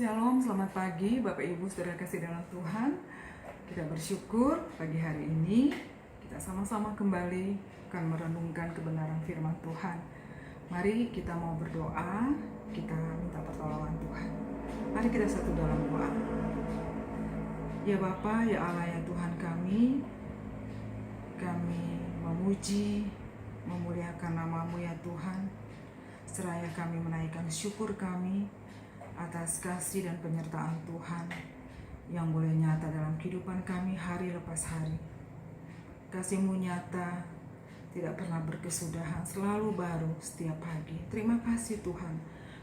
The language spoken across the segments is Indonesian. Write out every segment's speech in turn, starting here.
Shalom, selamat pagi Bapak Ibu Saudara kasih dalam Tuhan. Kita bersyukur pagi hari ini kita sama-sama kembali akan merenungkan kebenaran firman Tuhan. Mari kita mau berdoa, kita minta pertolongan Tuhan. Mari kita satu dalam doa. Ya Bapa, ya Allah, ya Tuhan kami memuji, memuliakan nama-Mu ya Tuhan. Seraya kami menaikkan syukur kami atas kasih dan penyertaan Tuhan yang boleh nyata dalam kehidupan kami hari lepas hari. Kasih-Mu nyata, tidak pernah berkesudahan, selalu baru setiap pagi. Terima kasih Tuhan,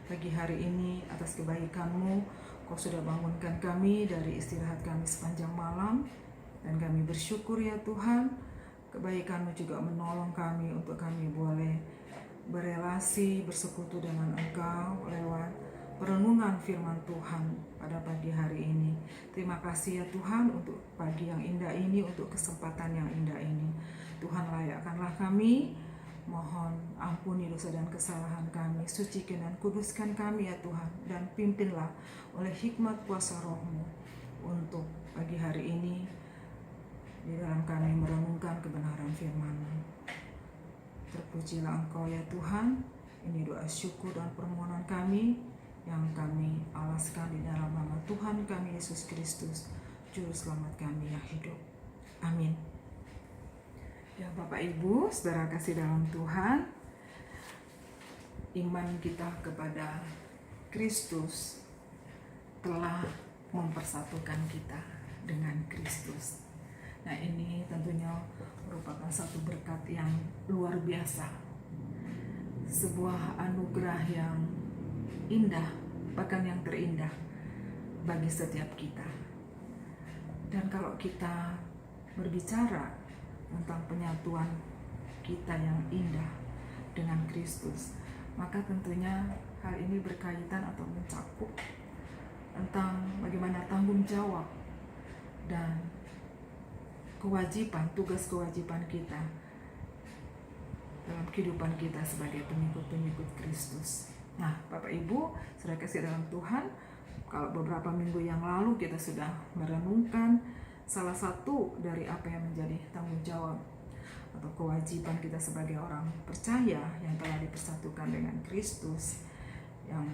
pagi hari ini atas kebaikan-Mu, Kau sudah bangunkan kami dari istirahat kami sepanjang malam, dan kami bersyukur ya Tuhan, kebaikan-Mu juga menolong kami untuk kami boleh berelasi, bersekutu dengan Engkau lewat perenungan firman Tuhan pada pagi hari ini. Terima kasih ya Tuhan untuk pagi yang indah ini, untuk kesempatan yang indah ini. Tuhan, layakkanlah kami, mohon ampuni dosa dan kesalahan kami, sucikan dan kuduskan kami ya Tuhan, dan pimpinlah oleh hikmat kuasa Roh-Mu untuk pagi hari ini di dalam kami merenungkan kebenaran firman-Mu. Terpujilah Engkau ya Tuhan. Ini doa syukur dan permohonan kami yang kami alaskan di dalam nama Tuhan kami Yesus Kristus, Juru Selamat kami yang hidup. Amin. Ya Bapak Ibu, saudara kasih dalam Tuhan, iman kita kepada Kristus telah mempersatukan kita dengan Kristus. Nah, ini tentunya merupakan satu berkat yang luar biasa, sebuah anugerah yang indah, bahkan yang terindah bagi setiap kita. Dan kalau kita berbicara tentang penyatuan kita yang indah dengan Kristus, maka tentunya hal ini berkaitan atau mencakup tentang bagaimana tanggung jawab dan kewajiban, tugas kewajiban kita dalam kehidupan kita sebagai pengikut-pengikut Kristus. Nah, Bapak Ibu, saudara kasih dalam Tuhan, kalau beberapa minggu yang lalu kita sudah merenungkan salah satu dari apa yang menjadi tanggung jawab atau kewajiban kita sebagai orang percaya yang telah dipersatukan dengan Kristus, yang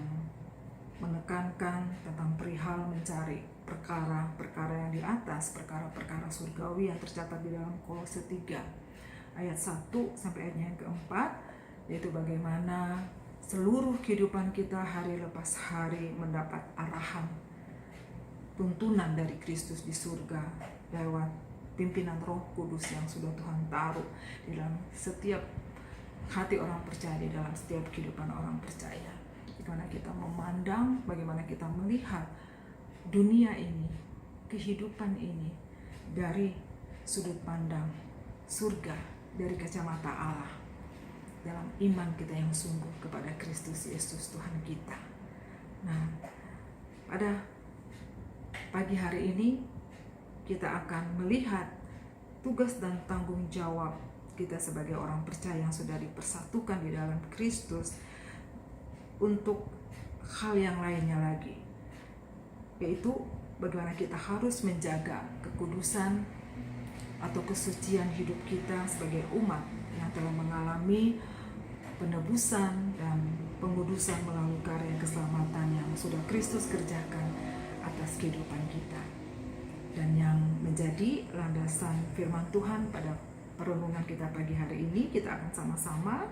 menekankan tentang perihal mencari perkara-perkara yang di atas, perkara-perkara surgawi yang tercatat di dalam Kolose 3 ayat 1 sampai ayatnya yang keempat, yaitu bagaimana seluruh kehidupan kita hari lepas hari mendapat arahan, tuntunan dari Kristus di surga lewat pimpinan Roh Kudus yang sudah Tuhan taruh di dalam setiap hati orang percaya, di dalam setiap kehidupan orang percaya. Bagaimana kita memandang, bagaimana kita melihat dunia ini, kehidupan ini dari sudut pandang surga, dari kacamata Allah, dalam iman kita yang sungguh kepada Kristus Yesus Tuhan kita. Nah, pada pagi hari ini kita akan melihat tugas dan tanggung jawab kita sebagai orang percaya yang sudah dipersatukan di dalam Kristus untuk hal yang lainnya lagi, yaitu bagaimana kita harus menjaga kekudusan atau kesucian hidup kita sebagai umat yang telah mengalami penebusan dan pengudusan melalui karya keselamatan yang sudah Kristus kerjakan atas kehidupan kita, dan yang menjadi landasan firman Tuhan pada perenungan kita pagi hari ini. Kita akan sama-sama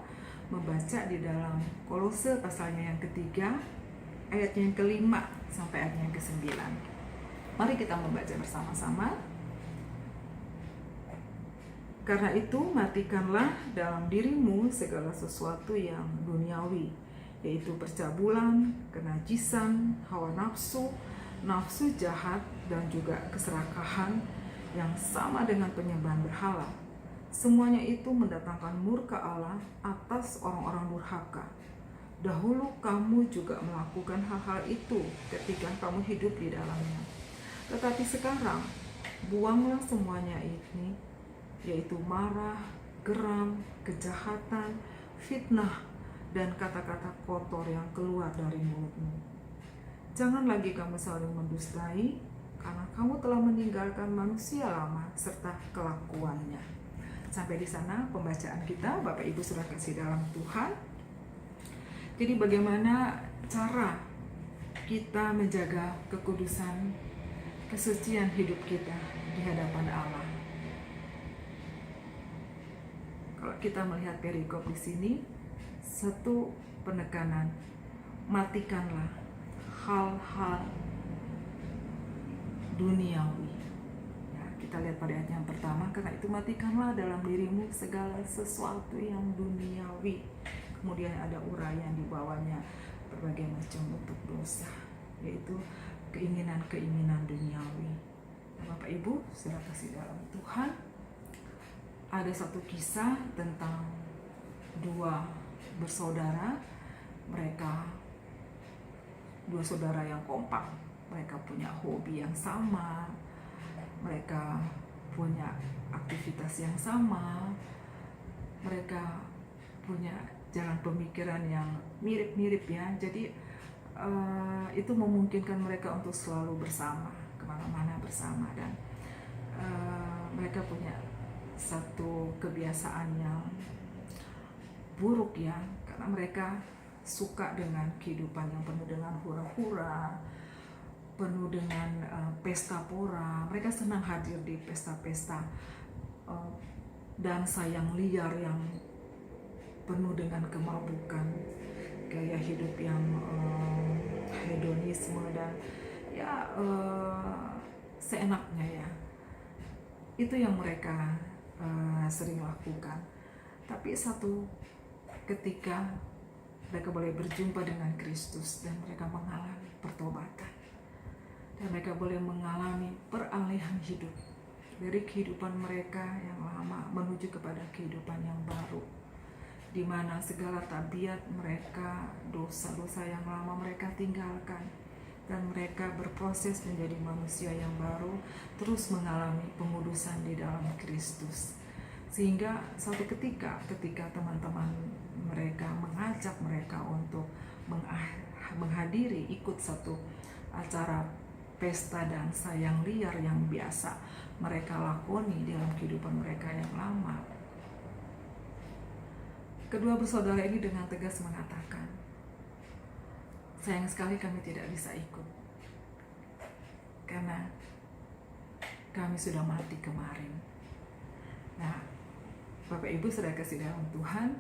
membaca di dalam Kolose pasalnya yang ketiga, ayatnya yang kelima sampai ayatnya yang ke-9. Mari kita membaca bersama-sama. Karena itu matikanlah dalam dirimu segala sesuatu yang duniawi, yaitu percabulan, kenajisan, hawa nafsu, nafsu jahat, dan juga keserakahan yang sama dengan penyembahan berhala. Semuanya itu mendatangkan murka Allah atas orang-orang durhaka. Dahulu kamu juga melakukan hal-hal itu ketika kamu hidup di dalamnya. Tetapi sekarang buanglah semuanya ini, yaitu marah, geram, kejahatan, fitnah, dan kata-kata kotor yang keluar dari mulutmu. Jangan lagi kamu saling mendustai, karena kamu telah meninggalkan manusia lama serta kelakuannya. Sampai di sana pembacaan kita, Bapak Ibu sudah kasih dalam Tuhan. Jadi bagaimana cara kita menjaga kekudusan, kesucian hidup kita di hadapan Allah? Kalau kita melihat perikop di sini, satu penekanan, matikanlah hal-hal duniawi. Ya, kita lihat pada ayat yang pertama, karena itu matikanlah dalam dirimu segala sesuatu yang duniawi. Kemudian ada uraian di bawahnya, berbagai macam bentuk dosa, yaitu keinginan-keinginan duniawi. Nah, Bapak Ibu, saudara kasih dalam Tuhan, ada satu kisah tentang dua bersaudara. Mereka dua saudara yang kompak. Mereka punya hobi yang sama, mereka punya aktivitas yang sama, mereka punya jalan pemikiran yang mirip-mirip ya. Jadi itu memungkinkan mereka untuk selalu bersama, kemana-mana bersama. Dan mereka punya satu kebiasaan yang buruk ya, karena mereka suka dengan kehidupan yang penuh dengan hura-hura, penuh dengan pesta pora. Mereka senang hadir di pesta-pesta dansa yang liar, yang penuh dengan kemabukan, gaya hidup yang hedonisme dan ya seenaknya ya. Itu yang mereka sering lakukan. Tapi satu ketika mereka boleh berjumpa dengan Kristus dan mereka mengalami pertobatan. Dan mereka boleh mengalami peralihan hidup dari kehidupan mereka yang lama menuju kepada kehidupan yang baru, di mana segala tabiat mereka, dosa-dosa yang lama mereka tinggalkan, dan mereka berproses menjadi manusia yang baru, terus mengalami pengudusan di dalam Kristus. Sehingga suatu ketika teman-teman mereka mengajak mereka untuk menghadiri, ikut satu acara pesta dansa yang liar yang biasa mereka lakoni dalam kehidupan mereka yang lama, kedua bersaudara ini dengan tegas mengatakan, sayang sekali kami tidak bisa ikut, karena kami sudah mati kemarin. Nah, Bapak Ibu sudah kasih dalam Tuhan,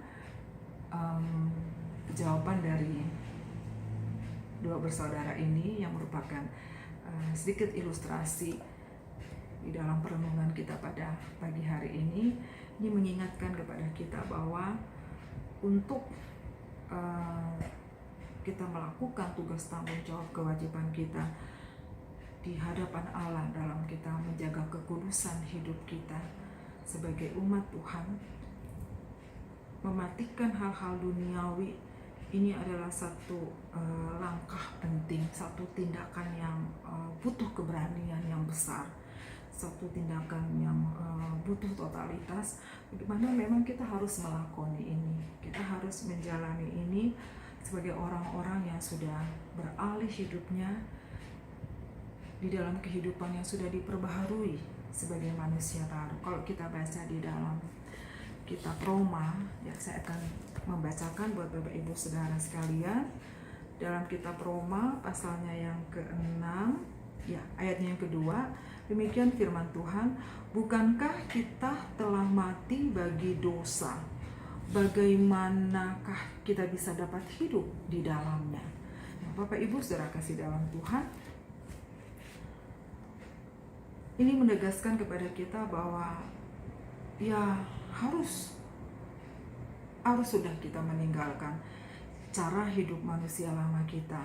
jawaban dari dua bersaudara ini yang merupakan sedikit ilustrasi di dalam perenungan kita pada pagi hari ini mengingatkan kepada kita bahwa untuk kita melakukan tugas tanggung jawab kewajiban kita di hadapan Allah dalam kita menjaga kekudusan hidup kita sebagai umat Tuhan, mematikan hal-hal duniawi ini adalah satu langkah penting, satu tindakan yang butuh keberanian yang besar, satu tindakan yang butuh totalitas, bagaimana memang kita harus melakoni ini, kita harus menjalani ini sebagai orang-orang yang sudah beralih hidupnya di dalam kehidupan yang sudah diperbaharui sebagai manusia baru. Kalau kita baca di dalam kitab Roma, ya saya akan membacakan buat Bapak Ibu Saudara sekalian, dalam kitab Roma pasalnya yang ke-6, ya ayatnya yang kedua, demikian firman Tuhan, bukankah kita telah mati bagi dosa? Bagaimanakah kita bisa dapat hidup di dalamnya? Nah, Bapak Ibu Saudara kasih dalam Tuhan, ini menegaskan kepada kita bahwa ya harus sudah kita meninggalkan cara hidup manusia lama kita,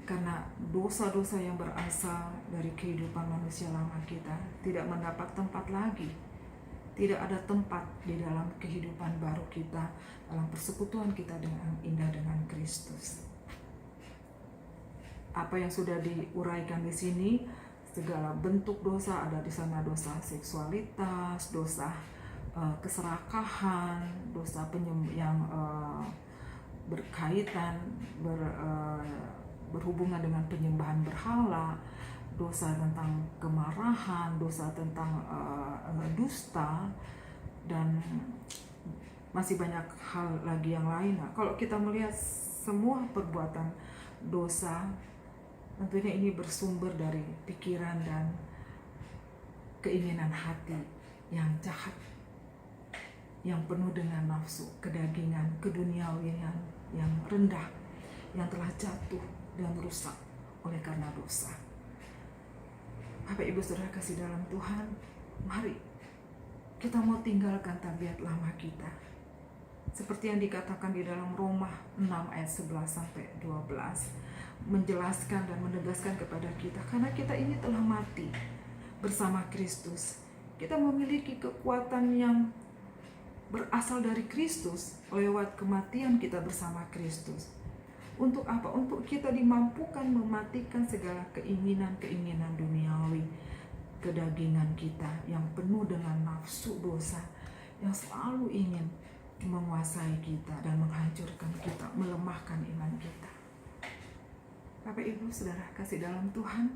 karena dosa-dosa yang berasal dari kehidupan manusia lama kita tidak mendapat tempat lagi, tidak ada tempat di dalam kehidupan baru kita, dalam persekutuan kita dengan indah dengan Kristus. Apa yang sudah diuraikan di sini, segala bentuk dosa ada di sana, dosa seksualitas, dosa keserakahan, dosa yang berkaitan berhubungan dengan penyembahan berhala, dosa tentang kemarahan, dosa tentang dusta, dan masih banyak hal lagi yang lain. Nah, kalau kita melihat semua perbuatan dosa, tentunya ini bersumber dari pikiran dan keinginan hati yang jahat, yang penuh dengan nafsu, kedagingan, keduniawian yang rendah, yang telah jatuh dan rusak oleh karena dosa. Bapak Ibu Saudara kasih dalam Tuhan, mari kita mau tinggalkan tabiat lama kita. Seperti yang dikatakan di dalam Roma 6 ayat 11 sampai 12, menjelaskan dan menegaskan kepada kita, karena kita ini telah mati bersama Kristus. Kita memiliki kekuatan yang berasal dari Kristus lewat kematian kita bersama Kristus. Untuk apa? Untuk kita dimampukan mematikan segala keinginan-keinginan duniawi, kedagingan kita yang penuh dengan nafsu dosa yang selalu ingin menguasai kita dan menghancurkan kita, melemahkan iman kita. Bapak Ibu Saudara kasih dalam Tuhan,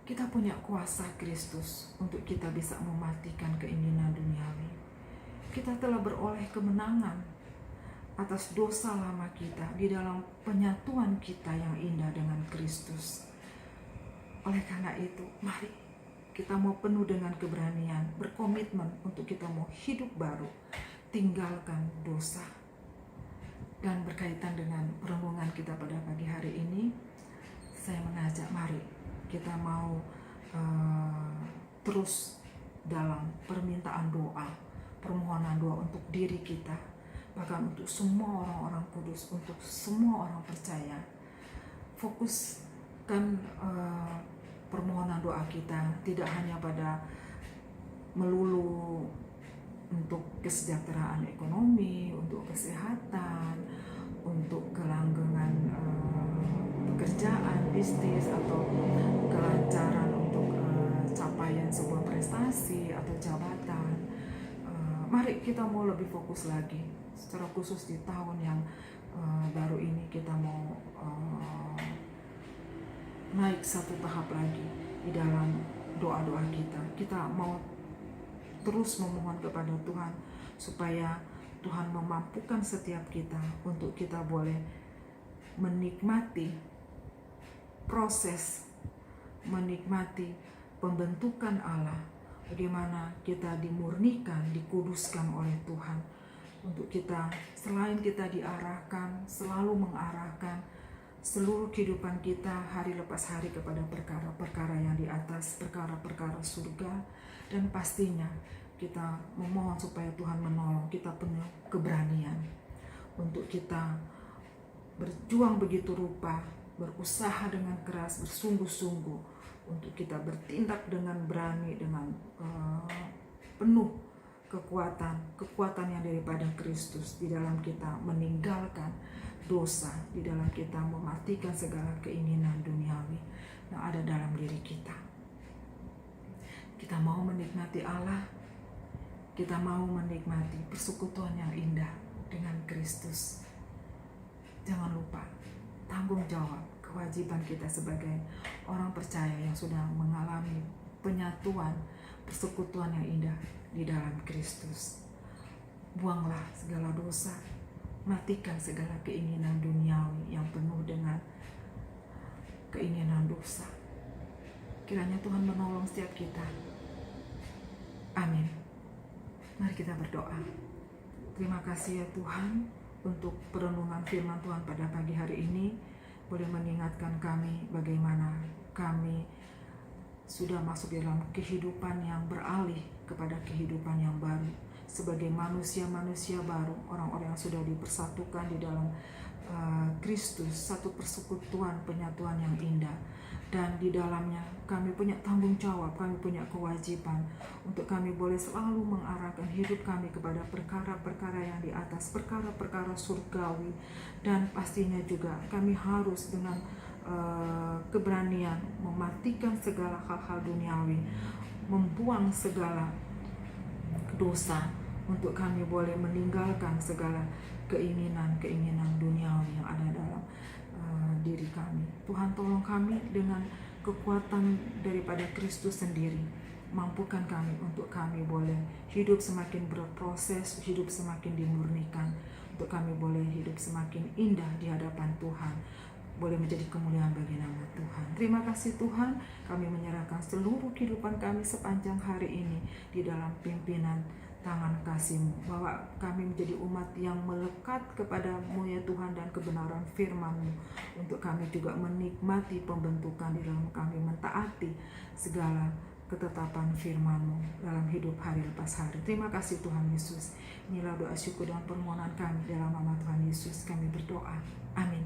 kita punya kuasa Kristus untuk kita bisa mematikan keinginan duniawi. Kita telah beroleh kemenangan atas dosa lama kita di dalam penyatuan kita yang indah dengan Kristus. Oleh karena itu, mari kita mau penuh dengan keberanian, berkomitmen untuk kita mau hidup baru, tinggalkan dosa. Dan berkaitan dengan renungan kita pada pagi hari ini, saya mengajak mari kita mau terus dalam permintaan doa, permohonan doa untuk diri kita, bahkan untuk semua orang-orang kudus, untuk semua orang percaya. Fokuskan permohonan doa kita tidak hanya pada melulu untuk kesejahteraan ekonomi, untuk kesehatan, untuk kelanggengan pekerjaan, bisnis, atau kelancaran untuk capaian sebuah prestasi atau jabatan. Mari kita mau lebih fokus lagi, secara khusus di tahun yang baru ini kita mau naik satu tahap lagi di dalam doa-doa kita. Kita mau terus memohon kepada Tuhan supaya Tuhan memampukan setiap kita untuk kita boleh menikmati proses, menikmati pembentukan Allah, bagaimana kita dimurnikan, dikuduskan oleh Tuhan, untuk kita selain kita diarahkan, selalu mengarahkan seluruh kehidupan kita hari lepas hari kepada perkara-perkara yang di atas, perkara-perkara surga. Dan pastinya kita memohon supaya Tuhan menolong kita penuh keberanian untuk kita berjuang begitu rupa, berusaha dengan keras, bersungguh-sungguh untuk kita bertindak dengan berani, dengan penuh kekuatan yang daripada Kristus di dalam kita meninggalkan dosa, di dalam kita mematikan segala keinginan duniawi yang ada dalam diri kita. Kita mau menikmati Allah, kita mau menikmati persekutuan yang indah dengan Kristus. Jangan lupa tanggung jawab, kewajiban kita sebagai orang percaya yang sudah mengalami penyatuan, persekutuan yang indah di dalam Kristus. Buanglah segala dosa, matikan segala keinginan duniawi yang penuh dengan keinginan dosa. Kiranya Tuhan menolong setiap kita. Amin. Mari kita berdoa. Terima kasih ya Tuhan untuk perenungan firman Tuhan pada pagi hari ini, boleh mengingatkan kami bagaimana kami sudah masuk dalam kehidupan yang beralih kepada kehidupan yang baru, sebagai manusia-manusia baru, orang-orang yang sudah dipersatukan di dalam Kristus, satu persekutuan penyatuan yang indah. Dan di dalamnya kami punya tanggung jawab, kami punya kewajiban untuk kami boleh selalu mengarahkan hidup kami kepada perkara-perkara yang di atas, perkara-perkara surgawi. Dan pastinya juga kami harus dengan keberanian mematikan segala hal-hal duniawi, membuang segala dosa, untuk kami boleh meninggalkan segala keinginan-keinginan duniawi yang ada dalam diri kami. Tuhan tolong kami dengan kekuatan daripada Kristus sendiri. Mampukan kami untuk kami boleh hidup semakin berproses, hidup semakin dimurnikan, untuk kami boleh hidup semakin indah di hadapan Tuhan, boleh menjadi kemuliaan bagi nama Tuhan. Terima kasih Tuhan, kami menyerahkan seluruh kehidupan kami sepanjang hari ini di dalam pimpinan tangan kasih-Mu, bahwa kami menjadi umat yang melekat kepadamu ya Tuhan, dan kebenaran firman-Mu, untuk kami juga menikmati pembentukan di dalam kami mentaati segala ketetapan firman-Mu dalam hidup hari lepas hari. Terima kasih Tuhan Yesus. Inilah doa syukur dan permohonan kami dalam nama Tuhan Yesus kami berdoa. Amin.